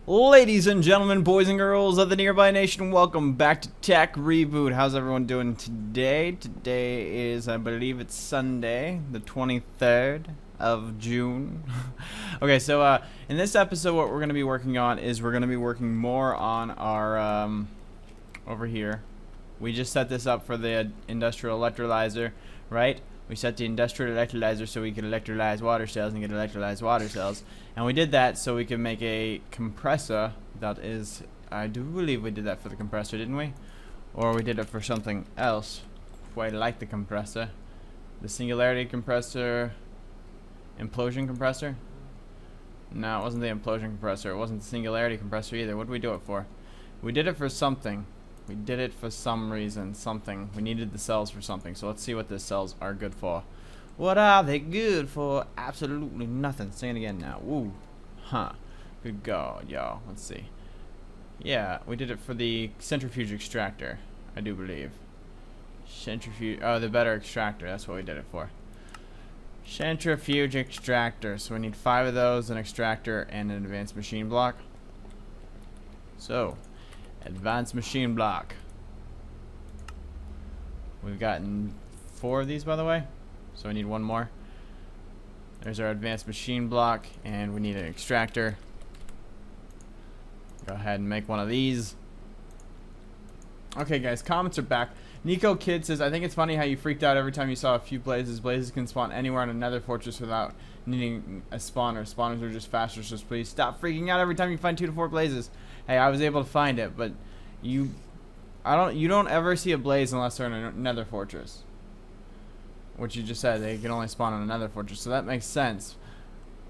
Ladies and gentlemen, boys and girls of the nearby nation, welcome back to Tech Reboot. How's everyone doing today? Today is, I believe it's Sunday, the 23rd of June. Okay, so in this episode, what we're going to be working on is we're going to be working more on our, over here. We just set this up for the industrial electrolyzer, right? We set the industrial electrolyzer so we could electrolyze water cells and get electrolyzed water cells. And we did that so we could make a compressor that is, I do believe we did that for the compressor, didn't we? Or we did it for something else. Quite like the compressor. The singularity compressor, implosion compressor? No, it wasn't the implosion compressor. It wasn't the singularity compressor either. What did we do it for? We did it for something. We did it for some reason, something. We needed the cells for something, so let's see what the cells are good for. What are they good for? Absolutely nothing. Say it again now. Woo. Huh. Good God, y'all. Let's see. Yeah, we did it for the centrifuge extractor, I do believe. Centrifuge, oh, the better extractor, that's what we did it for. Centrifuge extractor, so we need 5 of those, an extractor, and an advanced machine block. So, advanced machine block. We've gotten 4 of these, by the way, so we need 1 more. There's our advanced machine block, and we need an extractor. Go ahead and make one of these. Okay, guys, comments are back. Nico Kid says, I think it's funny how you freaked out every time you saw a few blazes. Blazes can spawn anywhere on another fortress without needing a spawner. Spawners are just faster, so please stop freaking out every time you find 2 to 4 blazes. Hey, I was able to find it, but you don't ever see a blaze unless they're in another fortress. Which you just said, they can only spawn on another fortress, so that makes sense.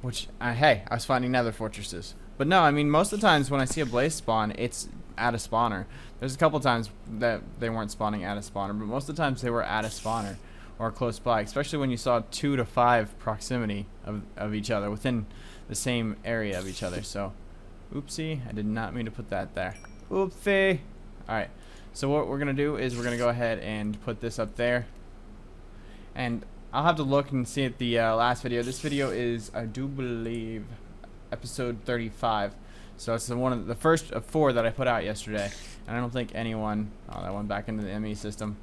Which, hey, I was finding nether fortresses. But no, I mean, most of the times when I see a blaze spawn, it's at a spawner. There's a couple times that they weren't spawning at a spawner, but most of the times they were at a spawner or close by, especially when you saw 2 to 5 proximity of each other, within the same area of each other. So, oopsie, I did not mean to put that there. Oopsie. Alright, so what we're going to do is we're going to go ahead and put this up there. And I'll have to look and see at the last video. This video is, I do believe, episode 35. So it's the first of 4 that I put out yesterday. And I don't think anyone, oh, that went back into the ME system.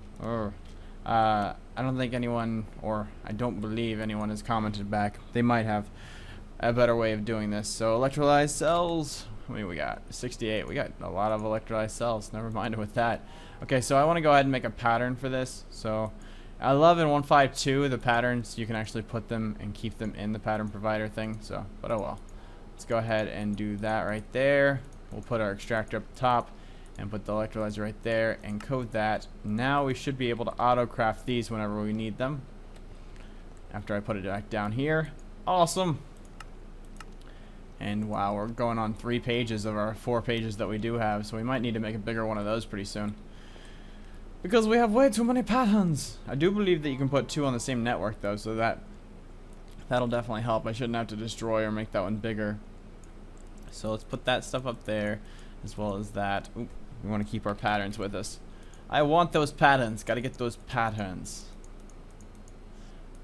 I don't think anyone, or I don't believe anyone has commented back. They might have a better way of doing this. So electrolyzed cells, what do we got? 68. We got a lot of electrolyzed cells. Never mind with that. Okay, so I want to go ahead and make a pattern for this. So I love in 1.5.2 the patterns, you can actually put them and keep them in the pattern provider thing. So, but oh well. Let's go ahead and do that right there. We'll put our extractor up top and put the electrolyzer right there and code that. Now we should be able to auto craft these whenever we need them. After I put it back down here. Awesome. And wow, we're going on 3 pages of our 4 pages that we do have, so we might need to make a bigger one of those pretty soon. Because we have way too many patterns. I do believe that you can put 2 on the same network though, so that'll definitely help. I shouldn't have to destroy or make that one bigger. So let's put that stuff up there, as well as that. Oop, we want to keep our patterns with us. I want those patterns. Got to get those patterns.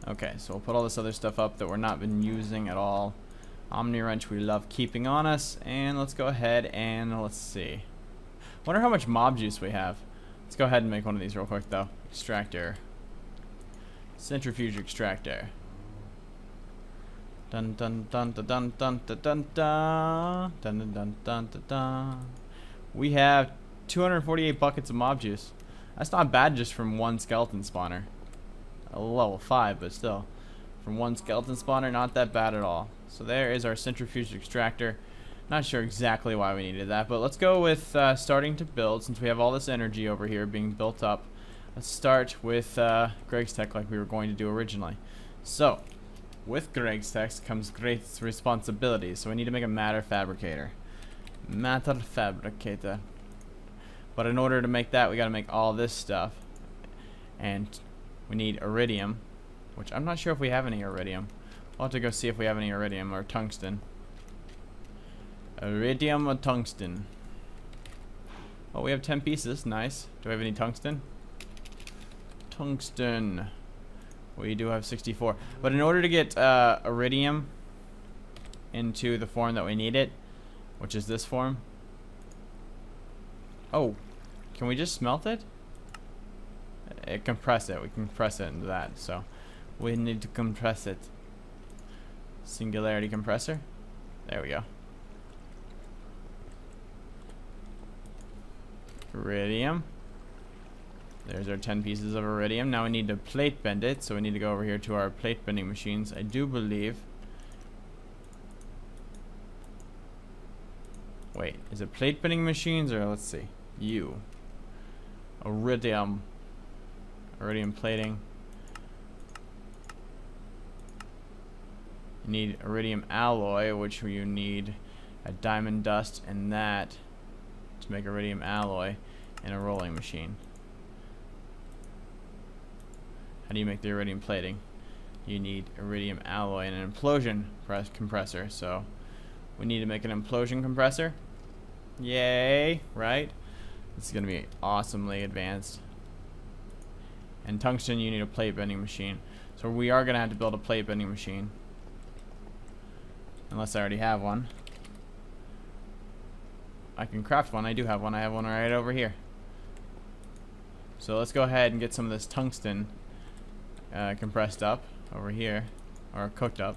Okay, so we'll put all this other stuff up that we're not been using at all. Omni wrench we love keeping on us, and let's go ahead and let's see. Wonder how much mob juice we have. Let's go ahead and make one of these real quick though. Extractor. Centrifuge extractor. Dun dun dun dun dun dun dun dun dun dun dun dun dun dun dun. We have 248 buckets of mob juice. That's not bad just from 1 skeleton spawner. A level 5, but still. From 1 skeleton spawner, not that bad at all. So there is our centrifuge extractor. Not sure exactly why we needed that, but let's go with starting to build. Since we have all this energy over here being built up, let's start with Greg's Tech like we were going to do originally. So, with Greg's Tech comes great responsibilities. So we need to make a matter fabricator. Matter fabricator. But in order to make that, we got to make all this stuff. And we need iridium, which I'm not sure if we have any iridium. I'll have to go see if we have any iridium or tungsten. Iridium or tungsten. Oh, we have 10 pieces. Nice. Do we have any tungsten? Tungsten. We do have 64. But in order to get iridium into the form that we need it, which is this form. Oh, can we just smelt it? Compress it. We can compress it into that. So we need to compress it. Singularity compressor. There we go. Iridium. There's our 10 pieces of iridium. Now we need to plate bend it, so we need to go over here to our plate bending machines. I do believe... Wait, is it plate bending machines or let's see. Iridium. Iridium plating. You need iridium alloy, which you need a diamond dust and that to make iridium alloy in a rolling machine. How do you make the iridium plating? You need iridium alloy and an implosion compressor. So we need to make an implosion compressor. Yay, right? This is going to be awesomely advanced. And tungsten, you need a plate bending machine. So we are going to have to build a plate bending machine. Unless I already have one. I can craft one. I do have one. I have one right over here. So let's go ahead and get some of this tungsten compressed up over here, or cooked up.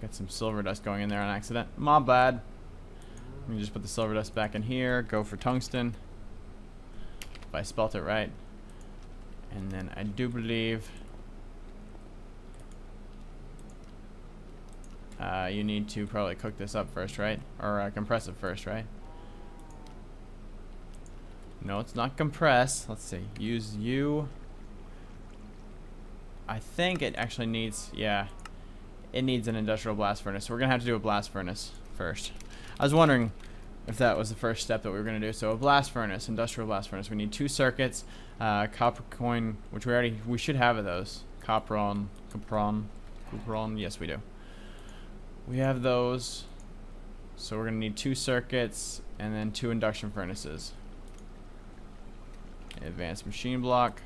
Got some silver dust going in there on accident. My bad. Let me just put the silver dust back in here. Go for tungsten. If I spelt it right. And then I do believe you need to probably cook this up first, right? Or compress it first, right? No, it's not compress. Let's see. Use U. I think it actually needs, yeah, it needs an industrial blast furnace. So we're going to have to do a blast furnace first. I was wondering if that was the first step that we were going to do. So a blast furnace, industrial blast furnace. We need 2 circuits, copper coin, which we should have of those. Copron, yes we do. We have those. So we're going to need 2 circuits and then 2 induction furnaces. Advanced machine block.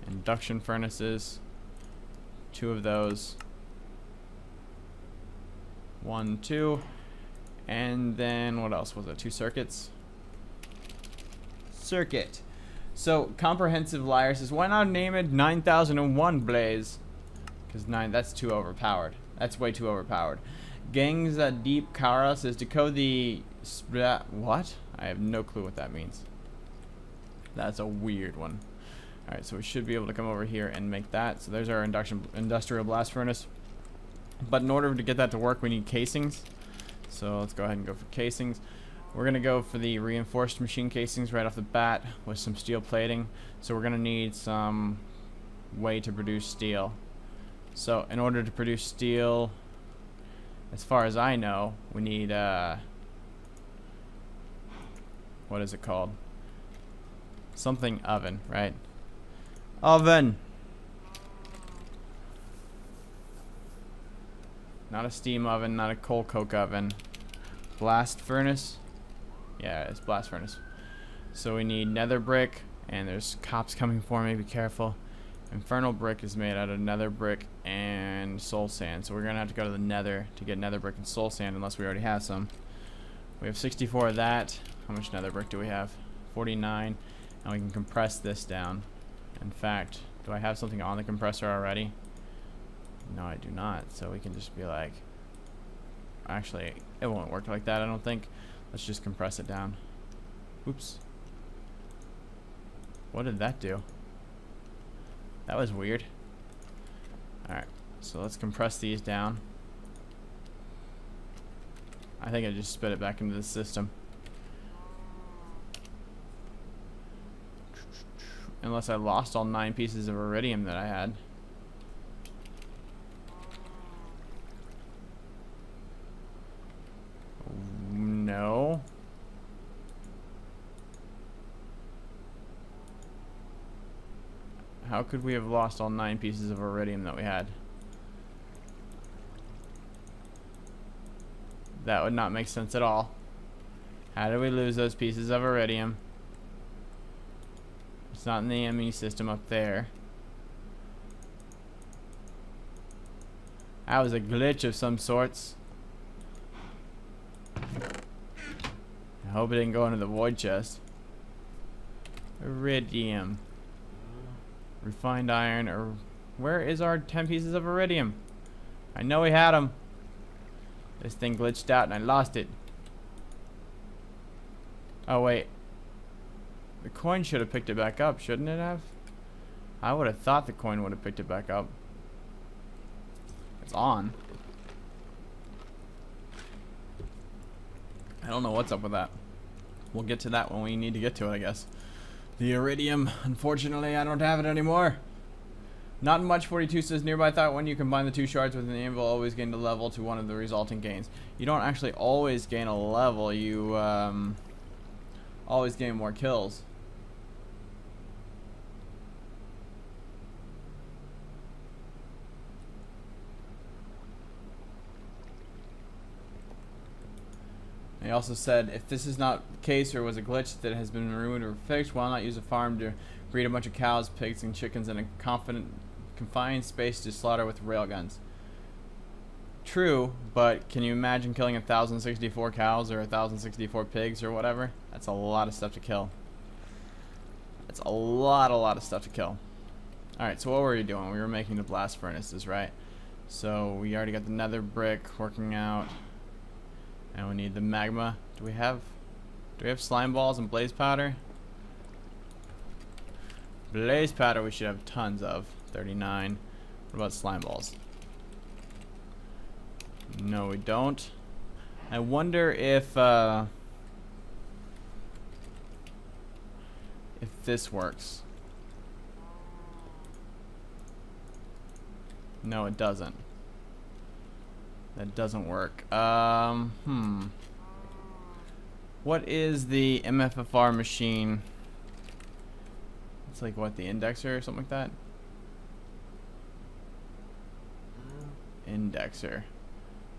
Induction furnaces. 2 of those. 1, 2. And then what else was it? 2 circuits? Circuit. So comprehensive liar says, why not name it 9001 Blaze? Because that's too overpowered. That's way too overpowered. Gangs Deep Kara says, decode the what? I have no clue what that means. That's a weird one. Alright, so we should be able to come over here and make that. So there's our industrial blast furnace. But in order to get that to work, we need casings. So let's go ahead and go for casings. We're going to go for the reinforced machine casings right off the bat with some steel plating. So we're going to need some way to produce steel. So in order to produce steel, as far as I know, we need what is it called? Something oven, right? Oven. Not a steam oven, not a coal coke oven. Blast furnace. Yeah, it's blast furnace. So we need nether brick, and there's cops coming for me. Be careful. Infernal brick is made out of nether brick and soul sand. So we're gonna have to go to the nether to get nether brick and soul sand, unless we already have some. We have 64 of that. How much nether brick do we have? 49. And we can compress this down. In fact, do I have something on the compressor already? No, I do not. So we can just be like, actually, it won't work like that, I don't think. Let's just compress it down. Oops. What did that do? That was weird. Alright, so let's compress these down. I think I just spit it back into the system. Unless I lost all 9 pieces of iridium that I had. No. How could we have lost all 9 pieces of iridium that we had? That would not make sense at all. How did we lose those pieces of iridium? It's not in the ME system up there. That was a glitch of some sorts. I hope it didn't go into the void chest. Iridium. Refined iron. Or where is our 10 pieces of iridium? I know we had them. This thing glitched out and I lost it. Oh wait. The coin should have picked it back up, shouldn't it have? I would have thought the coin would have picked it back up. It's on. I don't know what's up with that. We'll get to that when we need to get to it, I guess. The iridium. Unfortunately, I don't have it anymore. Not much. 42 says nearby thought when you combine the 2 shards with an anvil, always gain a level to one of the resulting gains. You don't actually always gain a level. You always gain more kills. He also said, if this is not the case or was a glitch that has been removed or fixed, why not use a farm to breed a bunch of cows, pigs, and chickens in a confined space to slaughter with railguns? True, but can you imagine killing 1,064 cows or 1,064 pigs or whatever? That's a lot of stuff to kill. That's a lot of stuff to kill. Alright, so what were we doing? We were making the blast furnaces, right? So we already got the nether brick working out. And we need the magma. Do we have slime balls and blaze powder? Blaze powder we should have tons of. 39. What about slime balls? No, we don't. I wonder if this works. No, it doesn't. That doesn't work. What is the MFFR machine? It's like what, the indexer or something like that? Indexer.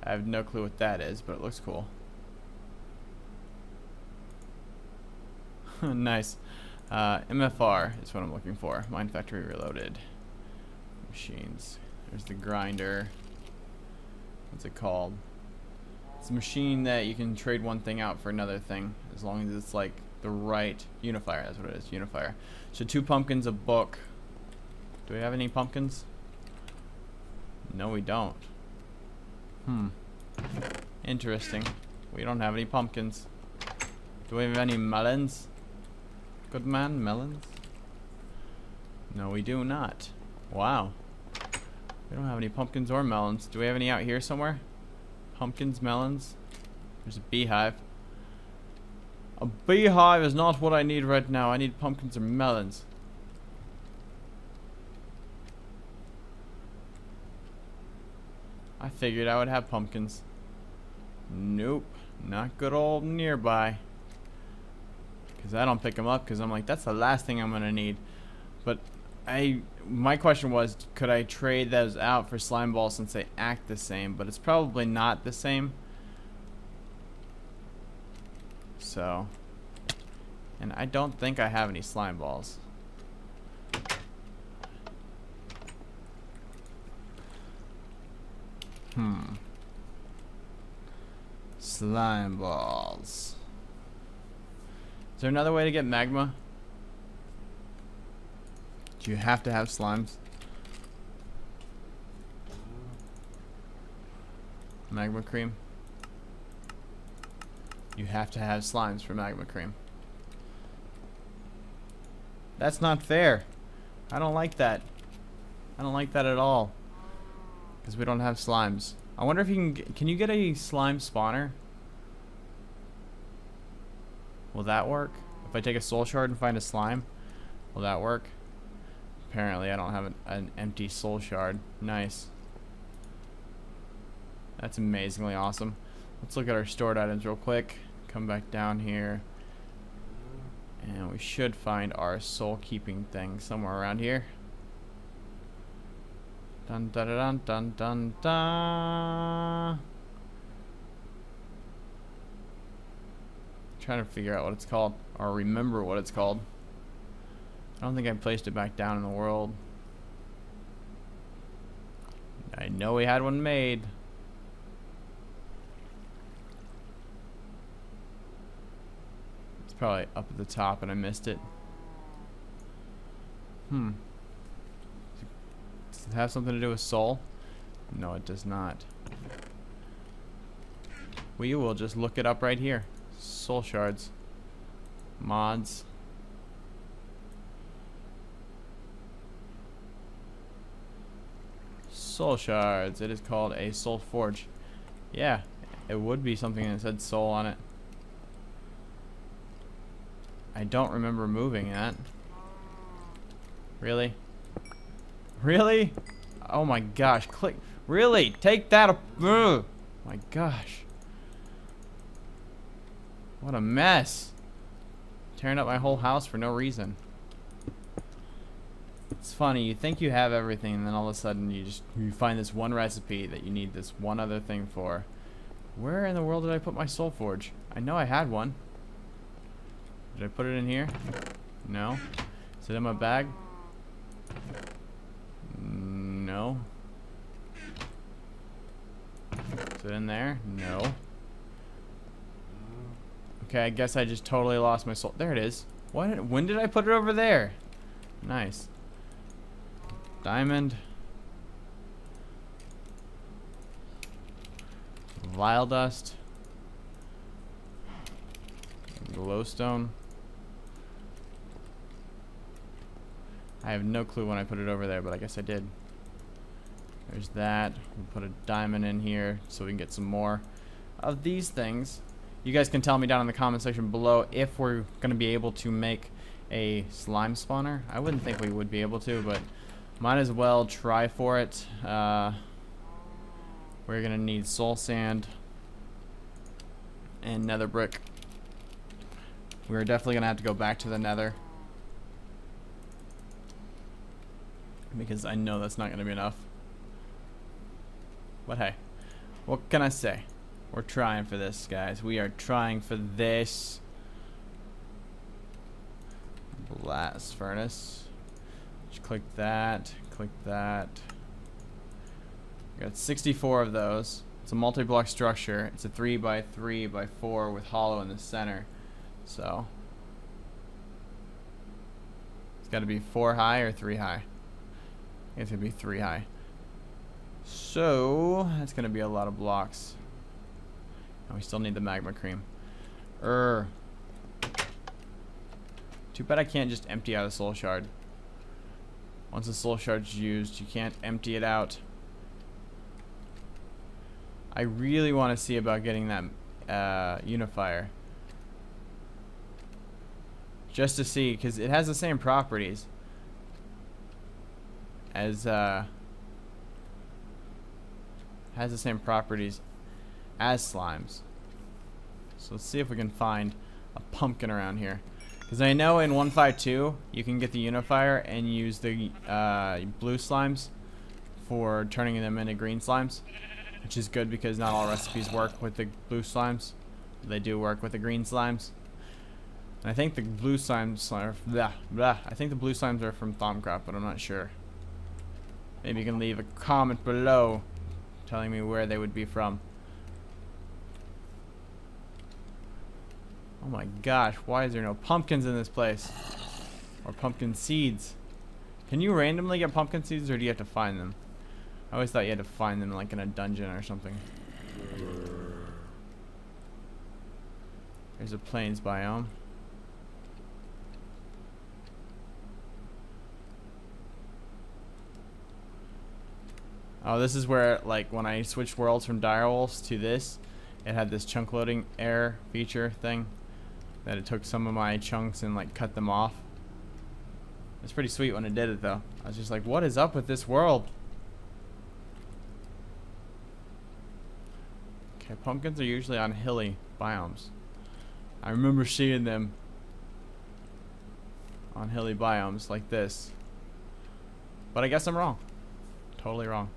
I have no clue what that is, but it looks cool. Nice. MFR is what I'm looking for. Mine Factory Reloaded. Machines. There's the grinder. What's it called? It's a machine that you can trade one thing out for another thing, as long as it's like the right unifier. That's what it is, unifier. So 2 pumpkins, a book. Do we have any pumpkins? No, we don't. Interesting. We don't have any pumpkins. Do we have any melons? Good man, melons? No, we do not. Wow. We don't have any pumpkins or melons. Do we have any out here somewhere? Pumpkins, melons. There's a beehive. A beehive is not what I need right now. I need pumpkins or melons. I figured I would have pumpkins. Nope. Not good old nearby. Because I don't pick them up because I'm like, that's the last thing I'm going to need. But my question was, could I trade those out for slime balls since they act the same? But it's probably not the same. So, and I don't think I have any slime balls. Slime balls. Is there another way to get magma? Do you have to have slimes? Magma cream. You have to have slimes for magma cream. That's not fair. I don't like that. I don't like that at all. Because we don't have slimes. I wonder if you can you get a slime spawner? Will that work? If I take a soul shard and find a slime, will that work? Apparently I don't have an empty soul shard. Nice. That's amazingly awesome. Let's look at our stored items real quick. Come back down here. And we should find our soul keeping thing somewhere around here. Dun dun dun dun dun dun. Trying to figure out what it's called, or remember what it's called. I don't think I placed it back down in the world. I know we had one made. It's probably up at the top and I missed it. Does it have something to do with soul? No, it does not. We will just look it up right here. Soul shards. Mods. Soul shards. It is called a soul forge. Yeah, it would be something that said soul on it. I don't remember moving that. Really? Really? Oh my gosh, click. Really? Take that up. Ugh. My gosh. What a mess. Tearing up my whole house for no reason. It's funny, you think you have everything and then all of a sudden you find this one recipe that you need this one other thing for. Where in the world did I put my soul forge? I know I had one. Did I put it in here? No. Is it in my bag? No. Is it in there? No. Okay, I guess I just totally lost my soul. There it is. When did I put it over there? Nice. Diamond. Vile dust. Glowstone. I have no clue when I put it over there, but I guess I did. There's that. We'll put a diamond in here so we can get some more of these things. You guys can tell me down in the comment section below if we're going to be able to make a slime spawner. I wouldn't think we would be able to, but might as well try for it. We're going to need soul sand and nether brick. We're definitely going to have to go back to the nether, because I know that's not going to be enough. But hey, what can I say? We're trying for this, guys. We are trying for this. Blast furnace. Just click that. Click that. We got 64 of those. It's a multi-block structure. It's a 3x3x4 with hollow in the center. So it's got to be 4 high or 3 high. It's gonna be 3 high. So that's gonna be a lot of blocks. And we still need the magma cream. Too bad I can't just empty out a soul shard. Once a soul shard's used, you can't empty it out. I really want to see about getting that unifier. Just to see, because it has the same properties as slimes. So let's see if we can find a pumpkin around here, because I know in 1.5.2 you can get the unifier and use the blue slimes for turning them into green slimes, which is good because not all recipes work with the blue slimes. They do work with the green slimes. And I think the blue slimes are I think the blue slimes are from Thaumcraft, but I'm not sure. Maybe you can leave a comment below telling me where they would be from. Oh my gosh, why is there no pumpkins in this place? Or pumpkin seeds? Can you randomly get pumpkin seeds, or do you have to find them? I always thought you had to find them like in a dungeon or something. There's a plains biome. Oh, this is where, like, when I switched worlds from Direwolves to this, it had this chunk loading error feature thing that it took some of my chunks and, like, cut them off. It's pretty sweet when it did it, though. I was just like, what is up with this world? Okay, pumpkins are usually on hilly biomes. I remember seeing them on hilly biomes like this. But I guess I'm wrong. Totally wrong.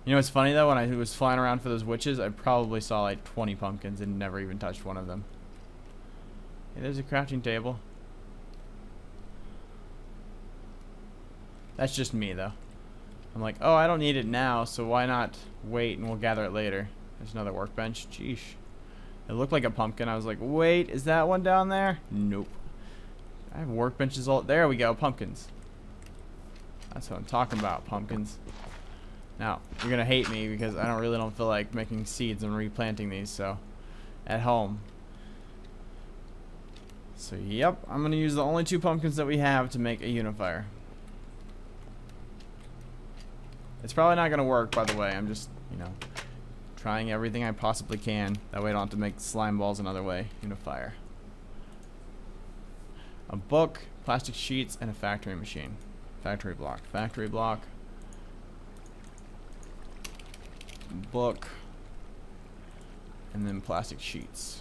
You know what's funny though? When I was flying around for those witches, I probably saw like 20 pumpkins and never even touched one of them. Hey, there's a crafting table. That's just me though. I'm like, oh, I don't need it now, so why not wait and we'll gather it later. There's another workbench. Jeesh. It looked like a pumpkin. I was like, wait, is that one down there? Nope. I have workbenches all... There we go, pumpkins. That's what I'm talking about, pumpkins. Now, you're going to hate me because I really don't feel like making seeds and replanting these, so... At home. So, yep, I'm going to use the only 2 pumpkins that we have to make a unifier. It's probably not going to work, by the way. I'm just, you know, trying everything I possibly can. That way I don't have to make slime balls another way. Unifier. A book, plastic sheets, and a factory machine. Factory block. Factory block. Book. And then plastic sheets.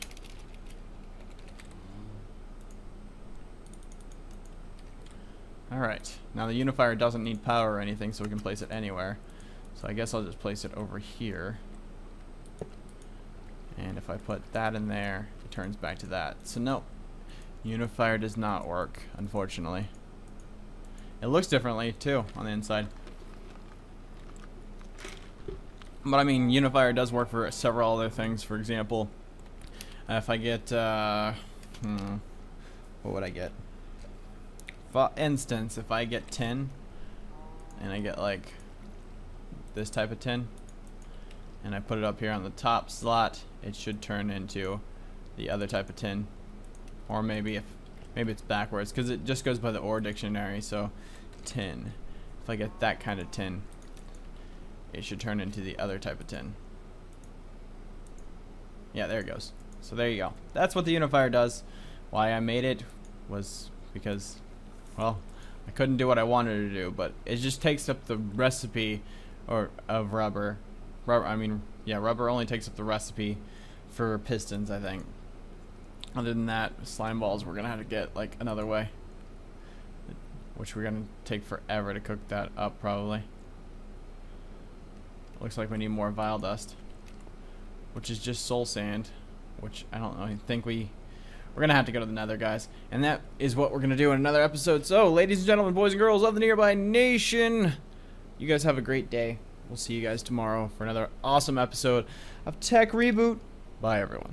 Alright, now the unifier doesn't need power or anything, so we can place it anywhere. So I guess I'll just place it over here. And if I put that in there, it turns back to that. So no, unifier does not work, unfortunately. It looks differently, too, on the inside. But I mean, unifier does work for several other things. For example, if I get, what would I get? For instance, if I get tin, and I get like this type of tin, and I put it up here on the top slot, it should turn into the other type of tin. Or maybe it's backwards, because it just goes by the OR dictionary. So tin, if I get that kind of tin, it should turn into the other type of tin. Yeah, there it goes. So there you go. That's what the unifier does. Why I made it was because, well, I couldn't do what I wanted to do, but it just takes up the recipe of rubber. Rubber only takes up the recipe for pistons, I think. Other than that, slime balls we're gonna have to get like another way, which we're gonna take forever to cook that up probably. Looks like we need more Vile Dust, which is just soul sand, which I don't know. I think we're gonna have to go to the Nether, guys, and that is what we're gonna do in another episode. So, ladies and gentlemen, boys and girls of the Nearby Nation, you guys have a great day. We'll see you guys tomorrow for another awesome episode of Tech Reboot. Bye, everyone.